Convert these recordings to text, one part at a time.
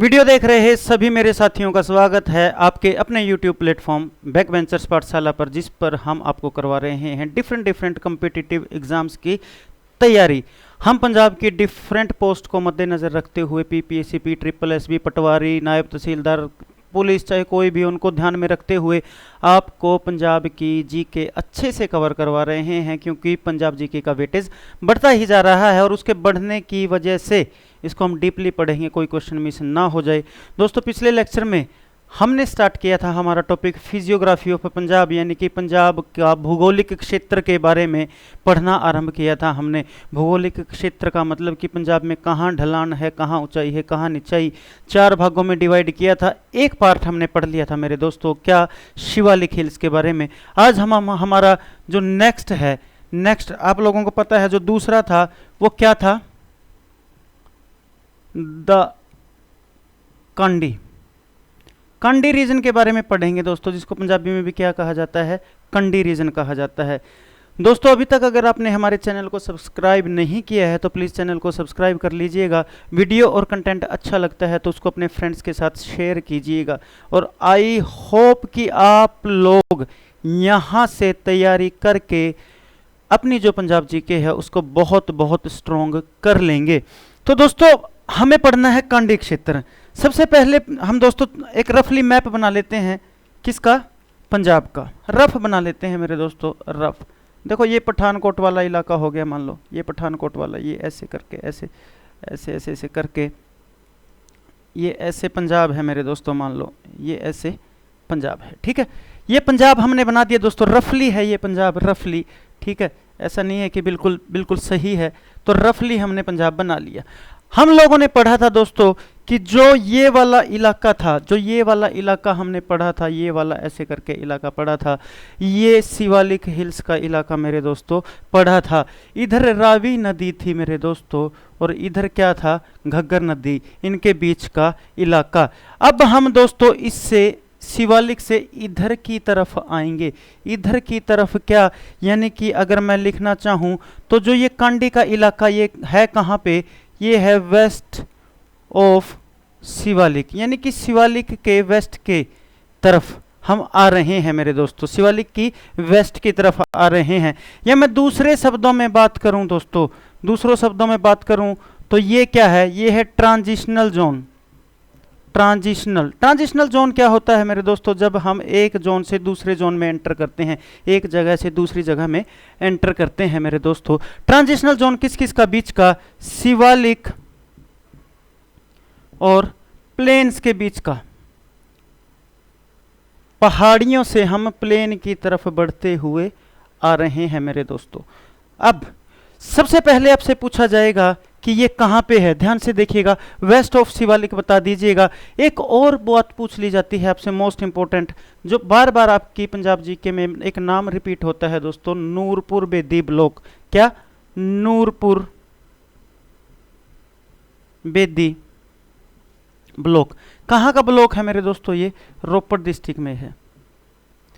Video देख रहे हैं सभी मेरे साथियों का स्वागत है आपके अपने YouTube प्लेटफॉर्म बैक बेंचर्स पाठशाला पर, जिस पर हम आपको करवा रहे हैं डिफरेंट कम्पिटिटिव एग्जाम्स की तैयारी। हम पंजाब की डिफरेंट पोस्ट को मद्देनज़र रखते हुए PPSCP, SSSB, पटवारी, नायब तहसीलदार, पुलिस, चाहे कोई भी, उनको ध्यान में रखते हुए आपको पंजाब की जीके अच्छे से कवर करवा रहे हैं, क्योंकि पंजाब जीके का वेटेज बढ़ता ही जा रहा है और उसके बढ़ने की वजह से इसको हम डीपली पढ़ेंगे, कोई क्वेश्चन मिस ना हो जाए। दोस्तों, पिछले लेक्चर में हमने स्टार्ट किया था हमारा टॉपिक फिजियोग्राफी ऑफ पंजाब, यानी कि पंजाब का भौगोलिक क्षेत्र के बारे में पढ़ना आरंभ किया था हमने। भौगोलिक क्षेत्र का मतलब कि पंजाब में कहाँ ढलान है, कहाँ ऊंचाई है, कहाँ निचाई, 4 भागों में डिवाइड किया था। एक पार्ट हमने पढ़ लिया था मेरे दोस्तों, क्या, शिवालिक हिल्स के बारे में। आज हम हमारा जो नेक्स्ट आप लोगों को पता है, जो दूसरा था वो क्या था, द कंडी रीजन के बारे में पढ़ेंगे दोस्तों, जिसको पंजाबी में भी क्या कहा जाता है, कंडी रीजन कहा जाता है। दोस्तों, अभी तक अगर आपने हमारे चैनल को सब्सक्राइब नहीं किया है तो प्लीज़ चैनल को सब्सक्राइब कर लीजिएगा। वीडियो और कंटेंट अच्छा लगता है तो उसको अपने फ्रेंड्स के साथ शेयर कीजिएगा। और आई होप कि आप लोग यहाँ से तैयारी करके अपनी जो पंजाब जीके है उसको बहुत स्ट्रॉन्ग कर लेंगे। तो दोस्तों, हमें पढ़ना है कंडी क्षेत्र। सबसे पहले हम दोस्तों एक रफली मैप बना लेते हैं, किसका, पंजाब का रफ बना लेते हैं मेरे दोस्तों। रफ देखो, ये पठानकोट वाला इलाका हो गया, मान लो ये पठानकोट वाला, ये ऐसे करके ऐसे करके ये ऐसे पंजाब है मेरे दोस्तों, मान लो ये ऐसे पंजाब है, ठीक है। ये पंजाब हमने बना दिया दोस्तों, रफली है ये पंजाब, रफली, ठीक है। ऐसा नहीं है कि बिल्कुल सही है, तो रफली हमने पंजाब बना लिया। हम लोगों ने पढ़ा था दोस्तों कि जो ये वाला इलाका था, जो ये वाला इलाका हमने पढ़ा था, ये वाला ऐसे करके इलाका पढ़ा था, ये शिवालिक हिल्स का इलाका मेरे दोस्तों पढ़ा था। इधर रावी नदी थी मेरे दोस्तों और इधर क्या था, घग्गर नदी, इनके बीच का इलाका। अब हम दोस्तों इससे शिवालिक से इधर की तरफ आएंगे। इधर की तरफ क्या, यानी कि अगर मैं लिखना चाहूँ तो जो ये कंडी का इलाका ये है कहाँ पे, ये है वेस्ट ऑफ शिवालिक, यानी कि शिवालिक के वेस्ट के तरफ हम आ रहे हैं मेरे दोस्तों, शिवालिक की वेस्ट की तरफ आ रहे हैं। या मैं दूसरे शब्दों में बात करूं दोस्तों, दूसरों शब्दों में बात करूं तो ये क्या है, ये है ट्रांजिशनल जोन। ट्रांजिशनल जोन क्या होता है मेरे दोस्तों, जब हम एक जोन से दूसरे जोन में एंटर करते हैं, एक जगह से दूसरी जगह में एंटर करते हैं मेरे दोस्तों। ट्रांजिशनल जोन किस किस का बीच का, शिवालिक और प्लेन्स के बीच का। पहाड़ियों से हम प्लेन की तरफ बढ़ते हुए आ रहे हैं मेरे दोस्तों। अब सबसे पहले आपसे पूछा जाएगा कि ये कहाँ पे है, ध्यान से देखिएगा, वेस्ट ऑफ शिवालिक बता दीजिएगा। एक और बात पूछ ली जाती है आपसे, मोस्ट इंपॉर्टेंट, जो बार बार आपकी पंजाब जीके में एक नाम रिपीट होता है दोस्तों, नूरपुर बेदी ब्लॉक। क्या, नूरपुर बेदी ब्लॉक कहाँ का ब्लॉक है मेरे दोस्तों, ये रोपड़ डिस्ट्रिक्ट में है,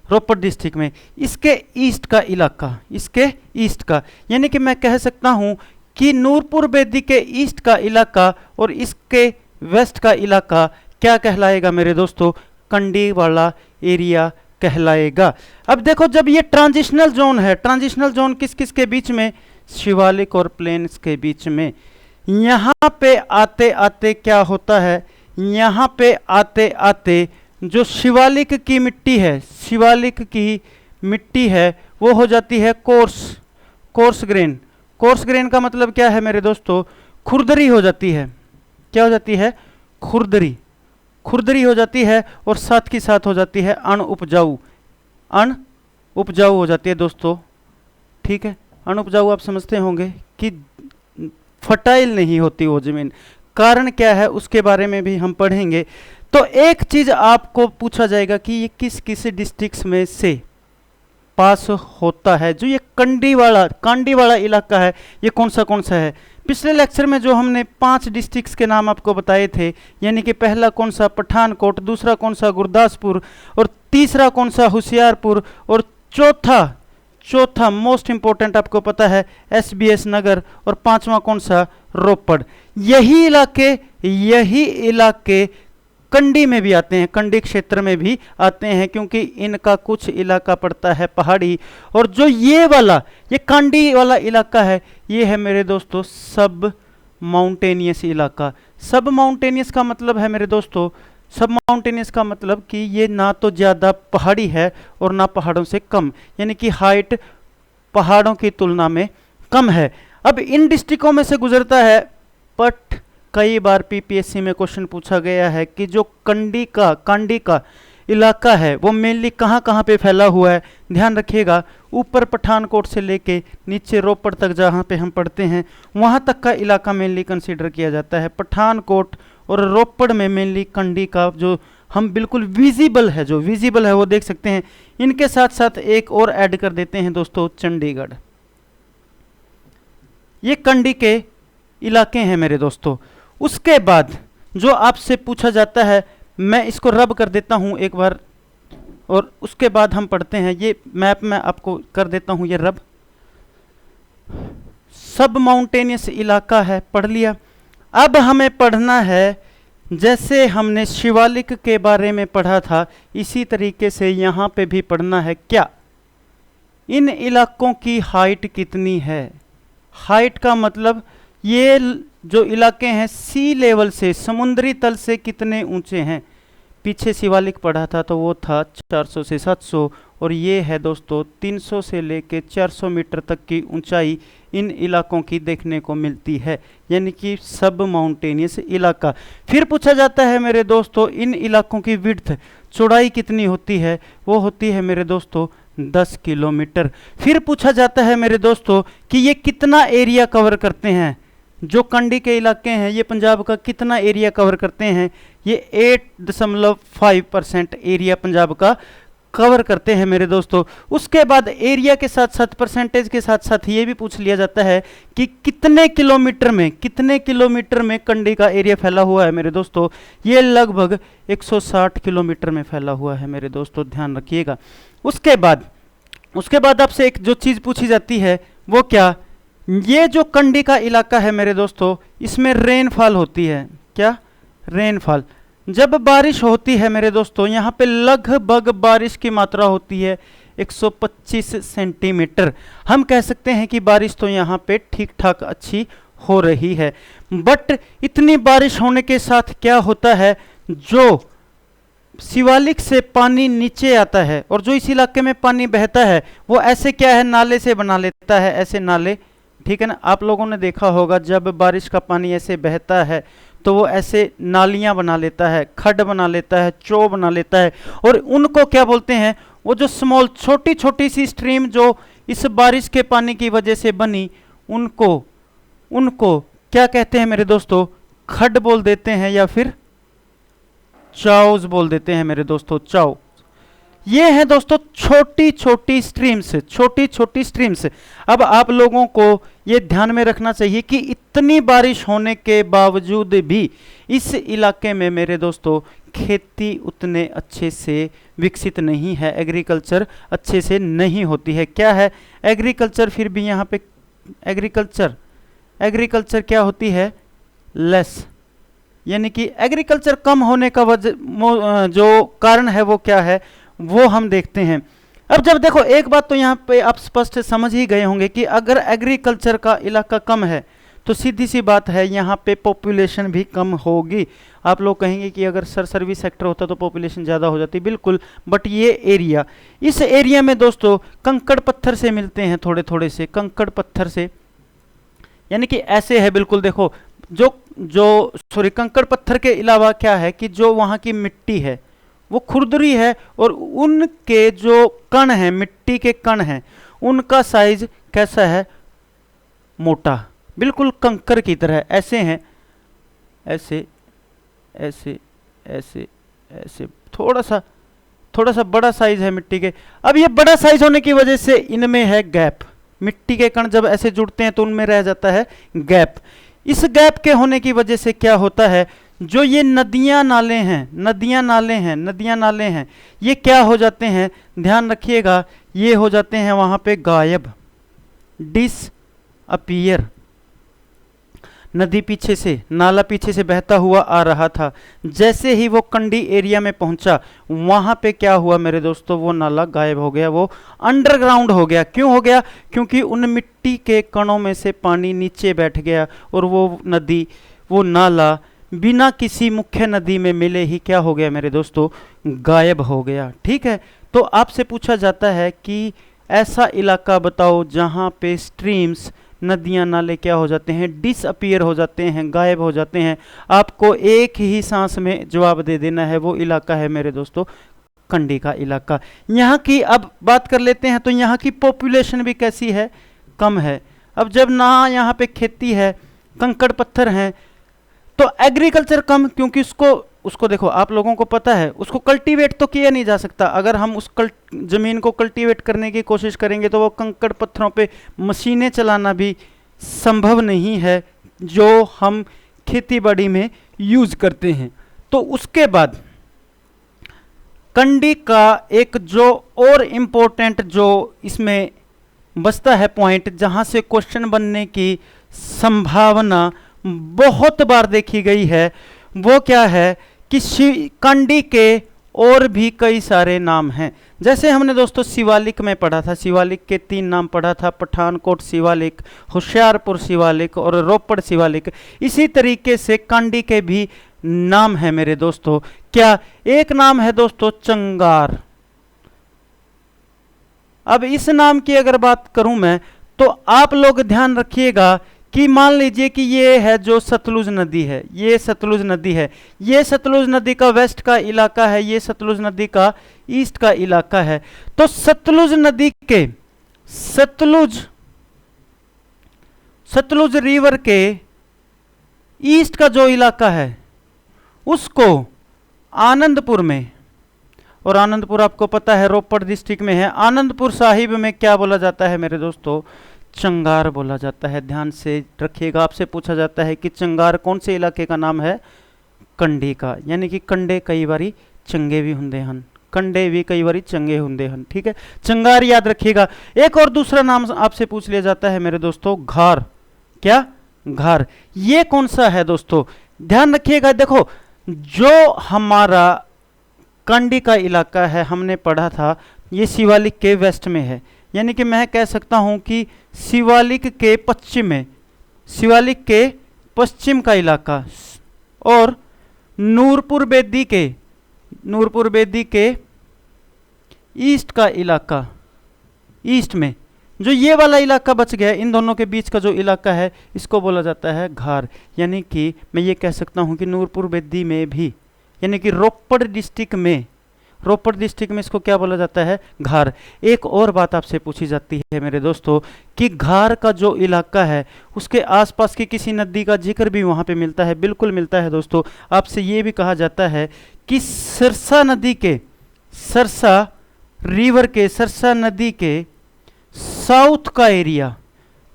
रोपड़ डिस्ट्रिक्ट में। इसके ईस्ट का इलाका, इसके ईस्ट का, यानी कि मैं कह सकता हूं कि नूरपुर बेदी के ईस्ट का इलाका और इसके वेस्ट का इलाका क्या कहलाएगा मेरे दोस्तों, कंडी वाला एरिया कहलाएगा। अब देखो, जब ये ट्रांजिशनल जोन है, ट्रांजिशनल जोन किस किस के बीच में, शिवालिक और प्लेन्स के बीच में। यहाँ पे आते आते क्या होता है, यहाँ पे आते आते जो शिवालिक की मिट्टी है, शिवालिक की मिट्टी है वो हो जाती है कोर्स ग्रेन। कोर्स ग्रेन का मतलब क्या है मेरे दोस्तों, खुरदरी हो जाती है। क्या हो जाती है, खुरदरी हो जाती है, और साथ की साथ हो जाती है अनउपजाऊ हो जाती है दोस्तों, ठीक है। अनउपजाऊ आप समझते होंगे कि फर्टाइल नहीं होती वो जमीन। कारण क्या है उसके बारे में भी हम पढ़ेंगे। तो एक चीज आपको पूछा जाएगा कि ये किस किस डिस्ट्रिक्ट्स में से पास होता है, जो ये कंडी वाला इलाका है, ये कौन सा है। पिछले लेक्चर में जो हमने 5 डिस्ट्रिक्ट्स के नाम आपको बताए थे, यानी कि पहला कौन सा, पठानकोट, दूसरा कौन सा, गुरदासपुर, और तीसरा कौन सा, होशियारपुर, और चौथा चौथा मोस्ट इंपोर्टेंट आपको पता है SBS नगर, और पांचवा कौन सा, रोपड़। यही इलाके कंडी में भी आते हैं, कंडी क्षेत्र में भी आते हैं, क्योंकि इनका कुछ इलाका पड़ता है पहाड़ी। और जो ये कंडी वाला इलाका है, ये है मेरे दोस्तों सब माउंटेनियस इलाका। सब माउंटेनियस का मतलब है मेरे दोस्तों, सब माउंटेनियस का मतलब कि ये ना तो ज़्यादा पहाड़ी है और ना पहाड़ों से कम, यानी कि हाइट पहाड़ों की तुलना में कम है। अब इन डिस्ट्रिक्टों में से गुजरता है, बट कई बार PPSC में क्वेश्चन पूछा गया है कि जो कंडी का इलाका है वो मेनली कहाँ कहाँ पे फैला हुआ है। ध्यान रखिएगा, ऊपर पठानकोट से लेके नीचे रोपड़ तक जहाँ पे हम पढ़ते हैं वहाँ तक का इलाका मेनली कंसीडर किया जाता है। पठानकोट और रोपड़ में मेनली कंडी का जो हम बिल्कुल विजिबल है वो देख सकते हैं। इनके साथ साथ एक और ऐड कर देते हैं दोस्तों, चंडीगढ़। ये कंडी के इलाके हैं मेरे दोस्तों। उसके बाद जो आपसे पूछा जाता है, मैं इसको रब कर देता हूं एक बार, और उसके बाद हम पढ़ते हैं। ये मैप में आपको कर देता हूं, ये रब सब माउंटेनियस इलाका है, पढ़ लिया। अब हमें पढ़ना है, जैसे हमने शिवालिक के बारे में पढ़ा था इसी तरीके से यहाँ पे भी पढ़ना है। क्या इन इलाकों की हाइट कितनी है? हाइट का मतलब ये जो इलाके हैं सी लेवल से, समुद्री तल से कितने ऊंचे हैं। पीछे शिवालिक पढ़ा था तो वो था 400 से 700, और ये है दोस्तों 300 से लेके 400 मीटर तक की ऊंचाई इन इलाकों की देखने को मिलती है, यानी कि सब माउंटेनियस इलाका। फिर पूछा जाता है मेरे दोस्तों, इन इलाकों की विड्थ, चौड़ाई कितनी होती है? वो होती है मेरे दोस्तों 10 किलोमीटर। फिर पूछा जाता है मेरे दोस्तों कि ये कितना एरिया कवर करते हैं। जो कंडी के इलाके हैं ये पंजाब का कितना एरिया कवर करते हैं? ये 8.5% एरिया पंजाब का कवर करते हैं मेरे दोस्तों। उसके बाद एरिया के साथ साथ, परसेंटेज के साथ साथ ये भी पूछ लिया जाता है कि कितने किलोमीटर में कंडी का एरिया फैला हुआ है मेरे दोस्तों। ये लगभग 160 किलोमीटर में फैला हुआ है मेरे दोस्तों, ध्यान रखिएगा। उसके बाद आपसे एक जो चीज़ पूछी जाती है वो क्या, ये जो कंडी का इलाका है मेरे दोस्तों, इसमें रेनफॉल होती है। क्या? रेनफॉल। जब बारिश होती है मेरे दोस्तों, यहाँ पे लगभग बारिश की मात्रा होती है 125 सेंटीमीटर। हम कह सकते हैं कि बारिश तो यहाँ पे ठीक ठाक अच्छी हो रही है। बट इतनी बारिश होने के साथ क्या होता है, जो शिवालिक से पानी नीचे आता है और जो इस इलाके में पानी बहता है वो ऐसे क्या है, नाले से बना लेता है, ऐसे नाले, ठीक है ना। आप लोगों ने देखा होगा जब बारिश का पानी ऐसे बहता है तो वो ऐसे नालियां बना लेता है, खड्ड बना लेता है, चो बना लेता है, और उनको क्या बोलते हैं, वो जो स्मॉल छोटी छोटी सी स्ट्रीम जो इस बारिश के पानी की वजह से बनी, उनको क्या कहते हैं मेरे दोस्तों? खड्ड बोल देते हैं या फिर चाउज बोल देते हैं मेरे दोस्तों, चाउ। ये है दोस्तों छोटी छोटी स्ट्रीम्स। अब आप लोगों को ये ध्यान में रखना चाहिए कि इतनी बारिश होने के बावजूद भी इस इलाके में मेरे दोस्तों खेती उतने अच्छे से विकसित नहीं है, एग्रीकल्चर अच्छे से नहीं होती है। क्या है एग्रीकल्चर? फिर भी यहाँ पे एग्रीकल्चर क्या होती है? लेस, यानी कि एग्रीकल्चर कम होने का जो कारण है वो क्या है, वो हम देखते हैं। अब जब देखो, एक बात तो यहाँ पे आप स्पष्ट समझ ही गए होंगे कि अगर एग्रीकल्चर का इलाका कम है तो सीधी सी बात है यहाँ पे पॉपुलेशन भी कम होगी। आप लोग कहेंगे कि अगर सर्विस सेक्टर होता तो पॉपुलेशन ज़्यादा हो जाती, बिल्कुल। बट ये एरिया, इस एरिया में दोस्तों कंकड़ पत्थर से मिलते हैं, थोड़े थोड़े से कंकड़ पत्थर से, यानी कि ऐसे है बिल्कुल। देखो कंकड़ पत्थर के अलावा क्या है कि जो वहाँ की मिट्टी है वो खुरदरी है, और उनके जो कण हैं, मिट्टी के कण हैं, उनका साइज कैसा है? मोटा, बिल्कुल कंकर की तरह ऐसे हैं, ऐसे ऐसे ऐसे ऐसे, थोड़ा सा बड़ा साइज है मिट्टी के। अब ये बड़ा साइज होने की वजह से इनमें है गैप। मिट्टी के कण जब ऐसे जुड़ते हैं तो उनमें रह जाता है गैप। इस गैप के होने की वजह से क्या होता है, जो ये नदियां नाले हैं, ये क्या हो जाते हैं? ध्यान रखिएगा, ये हो जाते हैं वहां पे गायब, डिसअपीयर। नदी पीछे से, नाला पीछे से बहता हुआ आ रहा था, जैसे ही वो कंडी एरिया में पहुंचा वहां पे क्या हुआ मेरे दोस्तों, वो नाला गायब हो गया, वो अंडरग्राउंड हो गया। क्यों हो गया? क्योंकि उन मिट्टी के कणों में से पानी नीचे बैठ गया और वो नदी, वो नाला बिना किसी मुख्य नदी में मिले ही क्या हो गया मेरे दोस्तों, गायब हो गया। ठीक है, तो आपसे पूछा जाता है कि ऐसा इलाका बताओ जहां पे स्ट्रीम्स, नदियां नाले क्या हो जाते हैं, डिसअपीयर हो जाते हैं, गायब हो जाते हैं। आपको एक ही सांस में जवाब दे देना है, वो इलाका है मेरे दोस्तों कंडी का इलाका। यहाँ की अब बात कर लेते हैं, तो यहाँ की पॉपुलेशन भी कैसी है, कम है। अब जब ना यहाँ पे खेती है, कंकड़ पत्थर हैं, तो एग्रीकल्चर कम, क्योंकि उसको देखो, आप लोगों को पता है उसको कल्टीवेट तो किया नहीं जा सकता। अगर हम उस जमीन को कल्टीवेट करने की कोशिश करेंगे तो वो कंकड़ पत्थरों पे मशीनें चलाना भी संभव नहीं है जो हम खेती बाड़ी में यूज करते हैं। तो उसके बाद कंडी का एक जो और इम्पोर्टेंट जो इसमें बचता है पॉइंट, जहां से क्वेश्चन बनने की संभावना बहुत बार देखी गई है, वो क्या है कि कंडी के और भी कई सारे नाम हैं। जैसे हमने दोस्तों शिवालिक में पढ़ा था, शिवालिक के 3 नाम पढ़ा था, पठानकोट शिवालिक, होशियारपुर शिवालिक और रोपड़ शिवालिक। इसी तरीके से कंडी के भी नाम है मेरे दोस्तों। क्या? एक नाम है दोस्तों चंगार। अब इस नाम की अगर बात करूं मैं, तो आप लोग ध्यान रखिएगा कि मान लीजिए कि ये है जो सतलुज नदी है, ये सतलुज नदी है, ये सतलुज नदी का वेस्ट का इलाका है, ये सतलुज नदी का ईस्ट का इलाका है। तो सतलुज नदी के, सतलुज रिवर के ईस्ट का जो इलाका है उसको आनंदपुर में, और आनंदपुर आपको पता है रोपड़ डिस्ट्रिक्ट में है, आनंदपुर साहिब में क्या बोला जाता है मेरे दोस्तों, चंगार बोला जाता है। ध्यान से रखिएगा, आपसे पूछा जाता है कि चंगार कौन से इलाके का नाम है, कंडी का। यानी कि कंडे कई बारी चंगे भी हुंदे हन, कंडे भी कई बारी चंगे हुंदे हन। ठीक है, चंगार याद रखिएगा। एक और दूसरा नाम आपसे पूछ लिया जाता है मेरे दोस्तों, घार। क्या? घार। ये कौन सा है दोस्तों, ध्यान रखिएगा। देखो, जो हमारा कंडी का इलाका है हमने पढ़ा था, ये शिवालिक के वेस्ट में है, यानी कि मैं कह सकता हूं कि शिवालिक के पश्चिम में, शिवालिक के पश्चिम का इलाका, और नूरपुर बेदी के ईस्ट का इलाका, ईस्ट में जो ये वाला इलाका बच गया, इन दोनों के बीच का जो इलाका है इसको बोला जाता है घार। यानी कि मैं ये कह सकता हूं कि नूरपुर बेदी में भी, यानी कि रोपड़ डिस्ट्रिक्ट में इसको क्या बोला जाता है, घार। एक और बात आपसे पूछी जाती है मेरे दोस्तों कि घार का जो इलाका है उसके आसपास की किसी नदी का जिक्र भी वहां पे मिलता है। बिल्कुल मिलता है दोस्तों। आपसे ये भी कहा जाता है कि सरसा नदी के, सरसा नदी के साउथ का एरिया,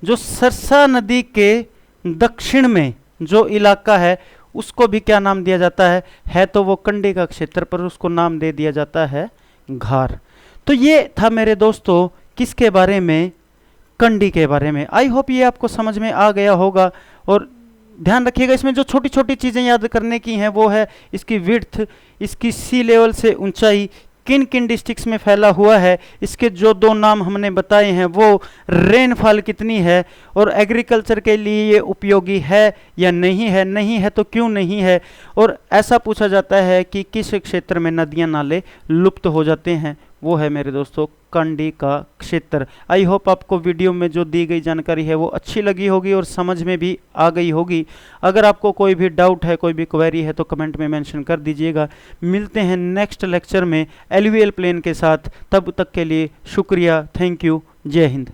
जो सरसा नदी के दक्षिण में जो इलाका है उसको भी क्या नाम दिया जाता है तो वो कंडी का क्षेत्र, पर उसको नाम दे दिया जाता है घार। तो ये था मेरे दोस्तों किसके बारे में, कंडी के बारे में। आई होप ये आपको समझ में आ गया होगा। और ध्यान रखिएगा, इसमें जो छोटी छोटी चीज़ें याद करने की हैं वो है इसकी विड्थ, इसकी सी लेवल से ऊंचाई, किन किन डिस्ट्रिक्ट्स में फैला हुआ है, इसके जो 2 नाम हमने बताए हैं वो, रेनफॉल कितनी है, और एग्रीकल्चर के लिए ये उपयोगी है या नहीं है, नहीं है तो क्यों नहीं है। और ऐसा पूछा जाता है कि किस क्षेत्र में नदियां नाले लुप्त हो जाते हैं, वो है मेरे दोस्तों कंडी का क्षेत्र। आई होप आपको वीडियो में जो दी गई जानकारी है वो अच्छी लगी होगी और समझ में भी आ गई होगी। अगर आपको कोई भी डाउट है, कोई भी क्वेरी है तो कमेंट में मेंशन कर दीजिएगा। मिलते हैं नेक्स्ट लेक्चर में एलवीएल प्लेन के साथ, तब तक के लिए शुक्रिया, थैंक यू, जय हिंद।